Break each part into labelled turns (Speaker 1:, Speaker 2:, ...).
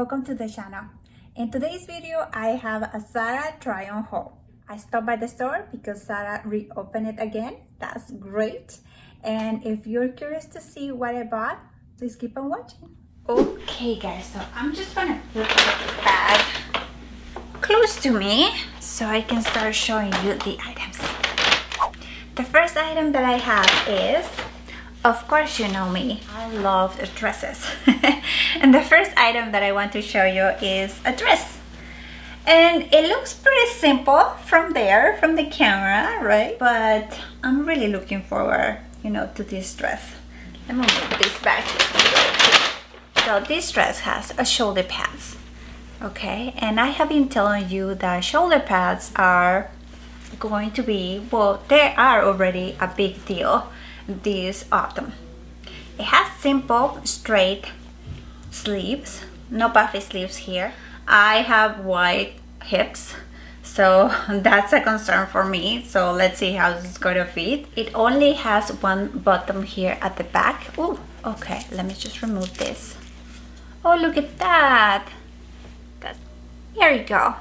Speaker 1: welcome to the channel. In today's video, I have a ZARA try on haul. I stopped by the store because ZARA reopened it again. That's great. And if you're curious to see what I bought, please keep on watching. Okay guys, so I'm just gonna put the bag close to me so I can start showing you the items. The first item that I have is, of course you know me, I love dresses. And the first item that I want to show you is a dress. And it looks pretty simple from there, from the camera, right? But I'm really looking forward, to this dress. Let me move this back. So this dress has a shoulder pads, okay? And I have been telling you that shoulder pads are going to be, well, they are already a big deal this autumn. It has simple straight sleeves, no puffy sleeves here. I have wide hips, so that's a concern for me. So let's see how this is going to fit. It only has one button here at the back. Oh, okay, let me just remove this. Oh, look at that. Here you go.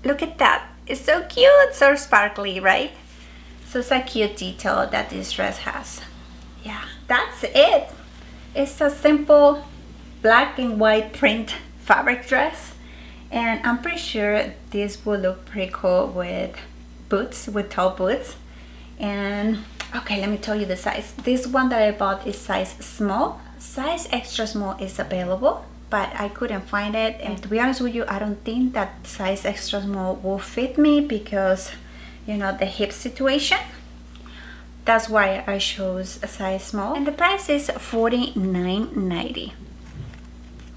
Speaker 1: Look at that. It's so cute, so sparkly, right? So it's a cute detail that this dress has. Yeah, that's it. It's a simple black and white print fabric dress. And I'm pretty sure this will look pretty cool with boots, with tall boots. And okay, let me tell you the size. This one that I bought is size small. Size extra small is available, but I couldn't find it. And to be honest with you, I don't think that size extra small will fit me because the hip situation. That's why I chose a size small, and the price is $49.90.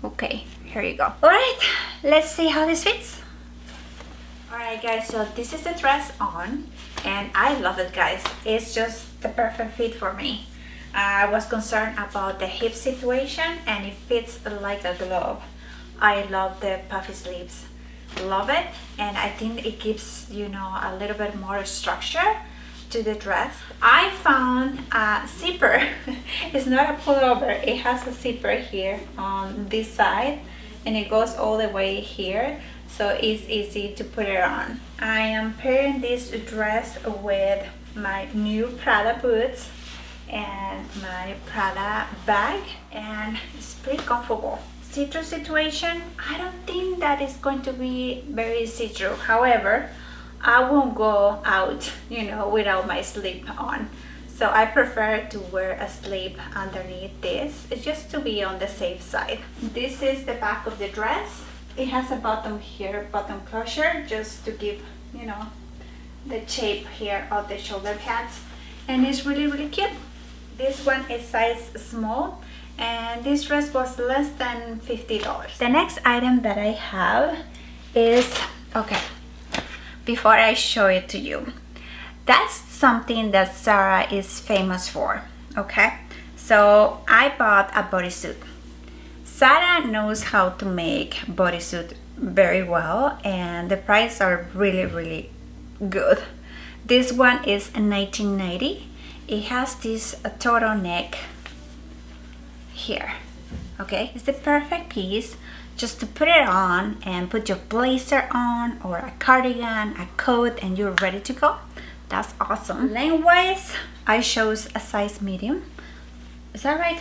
Speaker 1: Okay, here you go. All right, let's see how this fits. All right guys, so this is the dress on, and I love it guys. It's just the perfect fit for me. I was concerned about the hip situation, and it fits like a glove. I love the puffy sleeves, love it. And I think it gives a little bit more structure to the dress. I found a zipper. It's not a pullover, it has a zipper here on this side, and it goes all the way here, so it's easy to put it on. I am pairing this dress with my new Prada boots and my Prada bag, and it's pretty comfortable. See-through situation, I don't think that is going to be very see-through. However, I won't go out without my slip on, so I prefer to wear a slip underneath this just to be on the safe side. This is the back of the dress. It has a bottom here, bottom closure, just to give the shape here of the shoulder pads, and it's really cute. This one is size small, and this dress was less than $50. The next item that I have is, okay, before I show it to you, that's something that ZARA is famous for, okay? So I bought a bodysuit. ZARA knows how to make bodysuit very well, and the prices are really good. This one is $19.90. It has this turtleneck here, okay? It's the perfect piece just to put it on and put your blazer on, or a cardigan, a coat, and you're ready to go. That's awesome. Lengthwise, I chose a size medium. Is that right?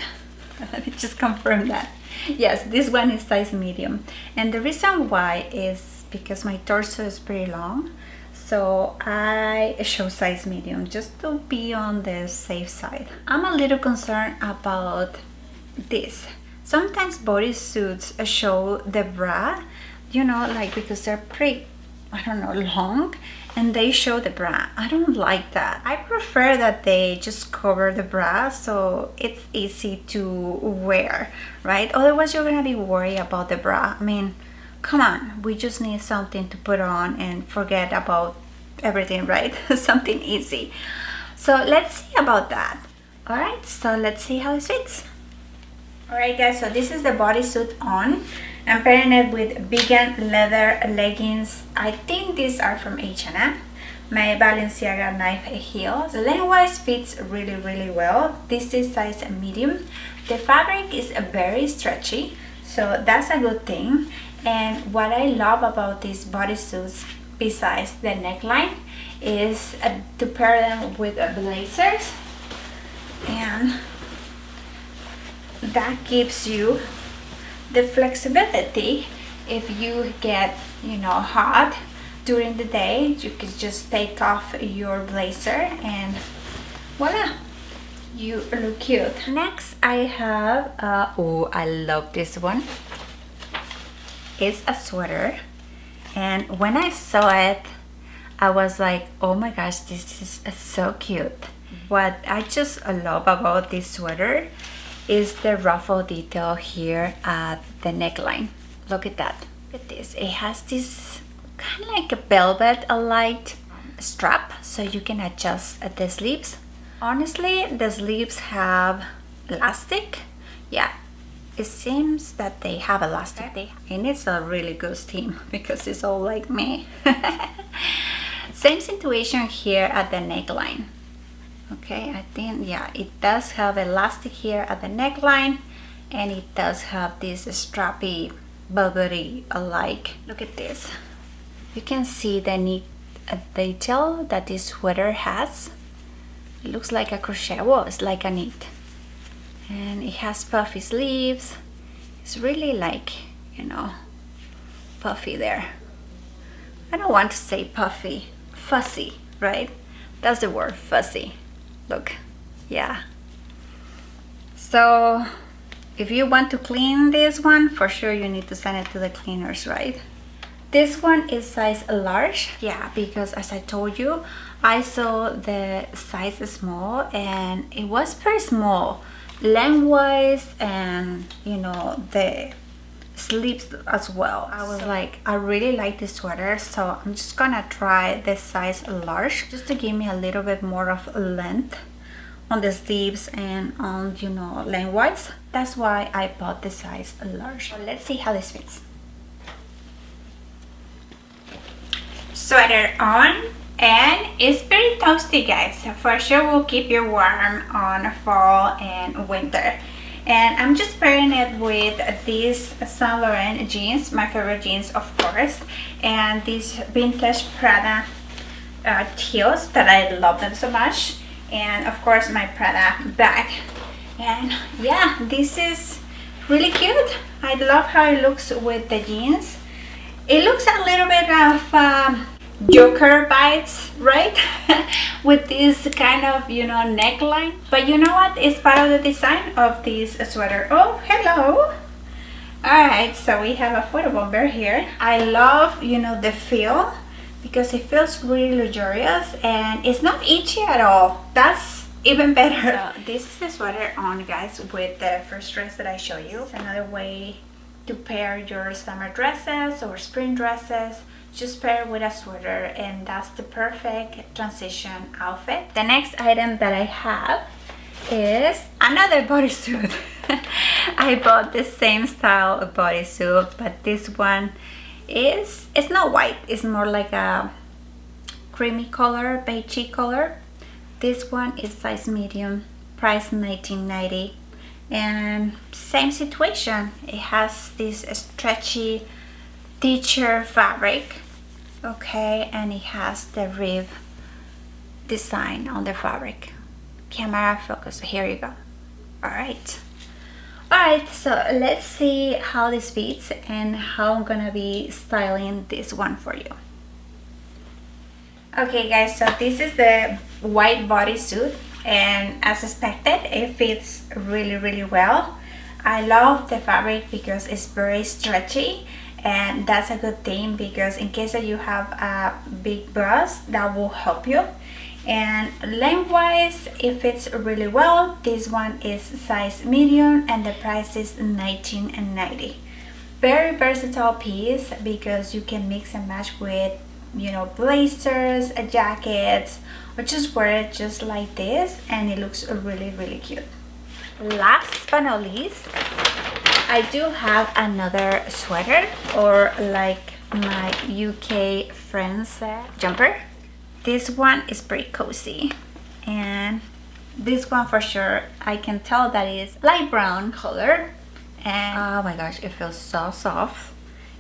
Speaker 1: Let me just confirm that. Yes, this one is size medium, and the reason why is because my torso is pretty long, so I chose size medium just to be on the safe side. I'm a little concerned about this. Sometimes bodysuits show the bra, because they're pretty, I don't know, long, and they show the bra. I don't like that. I prefer that they just cover the bra so it's easy to wear, right? Otherwise you're gonna be worried about the bra. I mean, come on, we just need something to put on and forget about everything, right? Something easy. So let's see about that. All right, so let's see how it fits. All right guys, so this is the bodysuit on. I'm pairing it with vegan leather leggings. I think these are from H&M. My Balenciaga knife heels. The lengthwise fits really well. This is size medium. The fabric is very stretchy, so that's a good thing. And what I love about these bodysuits, besides the neckline, is to pair them with blazers, and that gives you the flexibility. If you get, you know, hot during the day, you can just take off your blazer and voila, you look cute. Next I have oh, I love this one. It's a sweater, and when I saw it I was like, oh my gosh, this is so cute. What I just love about this sweater is the ruffle detail here at the neckline. Look at that. Look at this. It has this kind of like a velvet, a light strap, so you can adjust the sleeves. Honestly, the sleeves have elastic. Yeah, it seems that they have elastic. And it's a really good steam because it's all like me. Same situation here at the neckline. Okay, I think, yeah, it does have elastic here at the neckline, and it does have this strappy, velvety alike. Look at this. You can see the neat detail that this sweater has. It looks like a crochet. Well, it's like a knit. And it has puffy sleeves. It's really like, you know, puffy there. I don't want to say puffy. Fussy, right? That's the word, fussy. Look, yeah. So if you want to clean this one, for sure you need to send it to the cleaners, right? This one is size large. Yeah, because as I told you, I saw the size small and it was very small lengthwise, and you know, the sleeves as well. I was like, I really like this sweater, so I'm just gonna try the size large just to give me a little bit more of length on the sleeves and on, you know, lengthwise. That's why I bought the size large. So let's see how this fits. Sweater on, and it's very toasty, guys. So for sure will keep you warm on fall and winter. And I'm just pairing it with these Saint Laurent jeans, my favorite jeans, of course, and these vintage Prada heels that I love them so much, and of course my Prada bag. And yeah, this is really cute. I love how it looks with the jeans. It looks a little bit of Joker vibes, right? With this kind of, you know, neckline. But you know what? It's part of the design of this sweater. Oh, hello. Alright, so we have a photo bomber here. I love, you know, the feel, because it feels really luxurious and it's not itchy at all. That's even better. So this is the sweater on, guys, with the first dress that I show you. It's another way to pair your summer dresses or spring dresses. Just pair with a sweater, and that's the perfect transition outfit. The next item that I have is another bodysuit. I bought the same style of bodysuit, but this one is, it's not white, it's more like a creamy color, beige color. This one is size medium, price $19.90, and same situation. It has this stretchy teacher fabric, okay, and it has the rib design on the fabric. Camera focus, here you go. Alright, so let's see how this fits and how I'm gonna be styling this one for you. Okay guys, so this is the white bodysuit, and as expected, it fits really well. I love the fabric because it's very stretchy, and that's a good thing, because in case that you have a big bust, that will help you. And lengthwise, it fits really well. This one is size medium and the price is $19.90. Very versatile piece, because you can mix and match with, you know, blazers, jackets, or just wear it just like this, and it looks really cute. Last but not least, I do have another sweater, or like my UK friends jumper. This one is pretty cozy, and this one for sure I can tell that is light brown color, And oh my gosh, it feels so soft.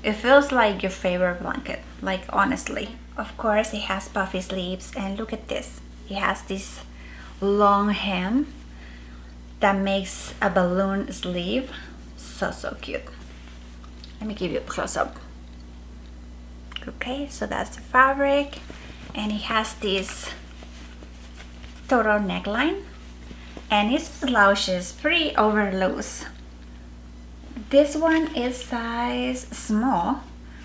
Speaker 1: It feels like your favorite blanket, like honestly. Of course, it has puffy sleeves, and look at this. It has this long hem that makes a balloon sleeve. So cute. Let me give you a close-up. Okay, so that's the fabric, and it has this total neckline, and it's slouches, pretty over loose. This one is size small.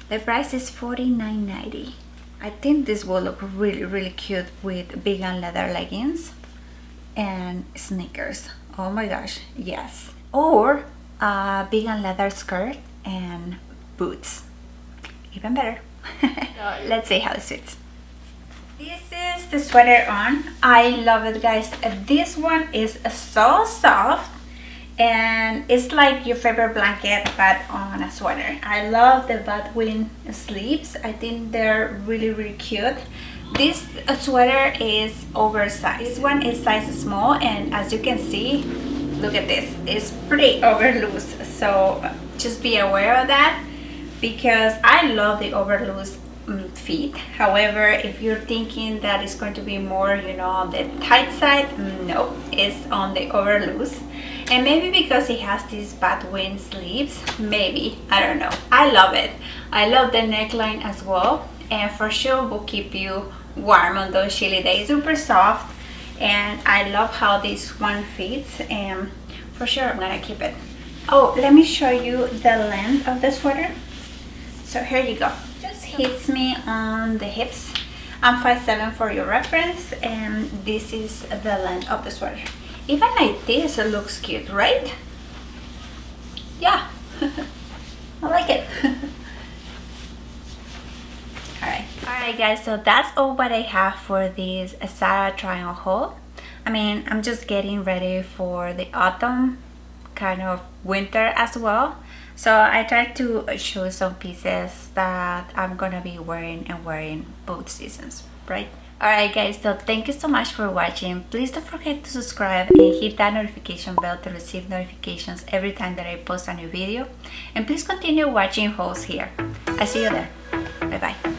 Speaker 1: The price is $49.90. I think this will look really cute with vegan leather leggings and sneakers. Oh my gosh, yes. Or a vegan leather skirt and boots. Even better. So let's see how this fits. This is the sweater on. I love it, guys. This one is so soft, and it's like your favorite blanket but on a sweater. I love the batwing sleeves. I think they're really cute. This sweater is oversized. This one is size small, and as you can see, look at this, it's pretty over loose, so just be aware of that, because I love the over loose feet. However, if you're thinking that it's going to be more, you know, on the tight side, no, it's on the over loose. And maybe because it has these batwing sleeves, maybe, I don't know. I love it. I love the neckline as well, and for sure will keep you warm on those chilly days. Super soft, and I love how this one fits, and for sure I'm gonna keep it. Oh, let me show you the length of the sweater. So here you go. Just hits me on the hips. I'm 5'7" for your reference, and this is the length of the sweater. Even like this, it looks cute, right? Yeah. I like it. Alright guys, so that's all what I have for this ZARA Try On haul. I mean, I'm just getting ready for the autumn, kind of winter as well. So I tried to show some pieces that I'm gonna be wearing both seasons, right? Alright guys, so thank you so much for watching. Please don't forget to subscribe and hit that notification bell to receive notifications every time that I post a new video. And please continue watching hauls here. I see you there. Bye bye.